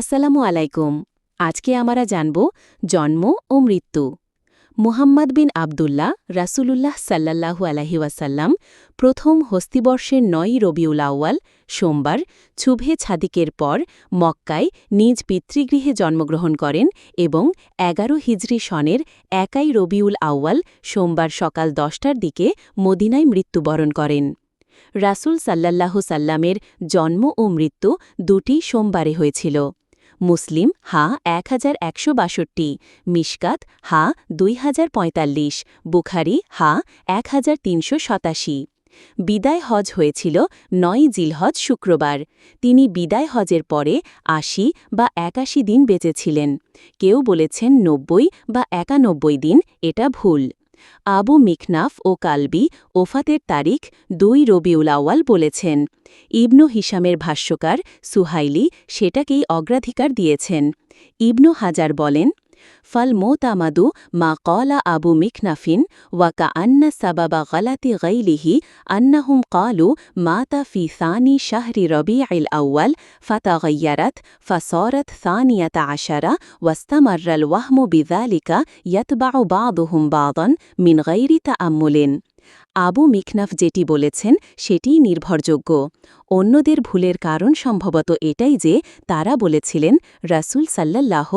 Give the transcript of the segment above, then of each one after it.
আসসালামু আলাইকুম। আজকে আমরা জানব জন্ম ও মৃত্যু। মুহাম্মদ বিন আবদুল্লাহ রাসূলুল্লাহ সাল্লাল্লাহু আলাইহি ওয়াসাল্লাম প্রথম হস্তিবর্ষের ৯ রবিউল আউয়াল সোমবার ছুভে ছাদিকের পর মক্কায় নিজ পিতৃগৃহে জন্মগ্রহণ করেন এবং ১১ হিজরি সনের ১ রবিউল আউয়াল সোমবার সকাল ১০টার দিকে মদিনায় মৃত্যুবরণ করেন। রাসূল সাল্লাল্লাহু সাল্লামের জন্ম ও মৃত্যু দুটি সোমবারে হয়েছিল। মুসলিম হা ১১৬২, মিশকাত হা ২০৪৫, বুখারি হা ১৩৮৭। বিদায় হজ হয়েছিল ৯ জিলহজ শুক্রবার। তিনি বিদায় হজের পরে ৮০ বা ৮১ দিন বেঁচেছিলেন। কেউ বলেছেন ৯০ বা ৯১ দিন, এটা ভুল। আবু মিখনাফ ও কালবি ওফাতের তারিখ ২ রবিউল আউয়াল বলেছেন। ইবনু হিশামের ভাষ্যকার সুহাইলি সেটাকেই অগ্রাধিকার দিয়েছেন। ইবনু হাজার বলেন, ফাল মোতামাদু মা কলা আবু মিখনাফিন ওয়াকা আন্না সাবাবা গলাতি গাইলিহি আন্নাহুম কালু মাতা ফি সানি শাহরি রবিউল আউয়াল ফাতাগাইয়ারাত ফাসরত সানিয়াতা আশারা ওয়াস্তামাররাল ওয়াহমু বিযালিকা ইয়াতবাউ বাযুহুম বাযান মিন গায়রি তাআম্মুলিন। আবু মিখনাফ যেটি বলেছেন সেটিই নির্ভরযোগ্য। অন্যদের ভুলের কারণ সম্ভবত এটাই যে তারা বলেছিলেন রাসূল সাল্লাল্লাহ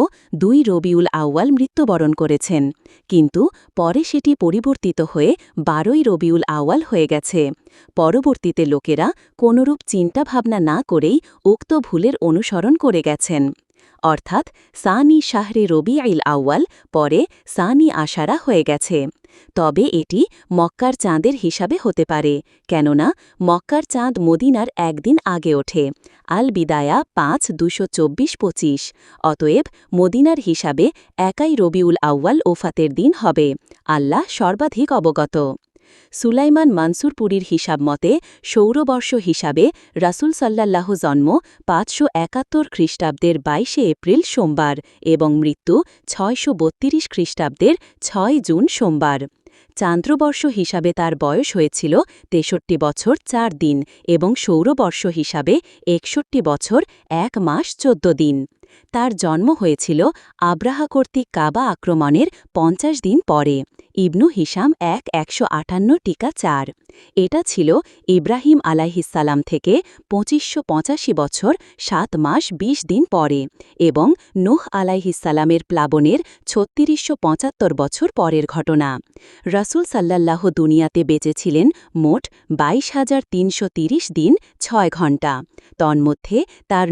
২ রবিউল আউয়াল মৃত্যুবরণ করেছেন, কিন্তু পরে সেটি পরিবর্তিত হয়ে ১২ রবিউল আউয়াল হয়ে গেছে। পরবর্তীতে লোকেরা কোনরূপ চিন্তাভাবনা না করেই উক্ত ভুলের অনুসরণ করে গেছেন। অর্থাৎ সানি শাহরে রবিউল আউয়াল পরে সানি আশারা হয়ে গেছে। তবে এটি মক্কার চাঁদের হিসাবে হতে পারে, কেননা মক্কার চাঁদ মদিনার একদিন আগে ওঠে। আল বিদায়া ৫-২24-২৫। অতএব মদিনার হিসাবে ১ রবিউল আউয়াল ওফাতের দিন হবে। আল্লাহ সর্বাধিক অবগত। সুলাইমান মানসুরপুরীর হিসাব মতে সৌরবর্ষ হিসাবে রাসূল সাল্লাল্লাহু জন্ম ৫৭১ খ্রিস্টাব্দের ২২ এপ্রিল সোমবার এবং মৃত্যু ৬৩২ খ্রিস্টাব্দের ৬ জুন সোমবার। চান্দ্রবর্ষ হিসাবে তার বয়স হয়েছিল ৬৩ বছর ৪ দিন এবং সৌরবর্ষ হিসাবে ৬১ বছর ১ মাস ১৪ দিন। তার জন্ম হয়েছিল আব্রাহা কর্তৃক কাবা আক্রমণের ৫০ দিন পরে। ইবনু হিশাম ১-১৫-৪। এটা ছিল ইব্রাহিম আলাইহিসসালাম থেকে ২৫৮৫ বছর ৭ মাস ২০ দিন পরে এবং নূহ আলাইহিসসালামের প্লাবনের ৩৬৭৫ বছর পরের ঘটনা। রাসূল সাল্লাল্লাহ দুনিয়াতে বেঁচেছিলেন মোট ২২,৩৩০ দিন ৬ ঘণ্টা। তন্মধ্যে তার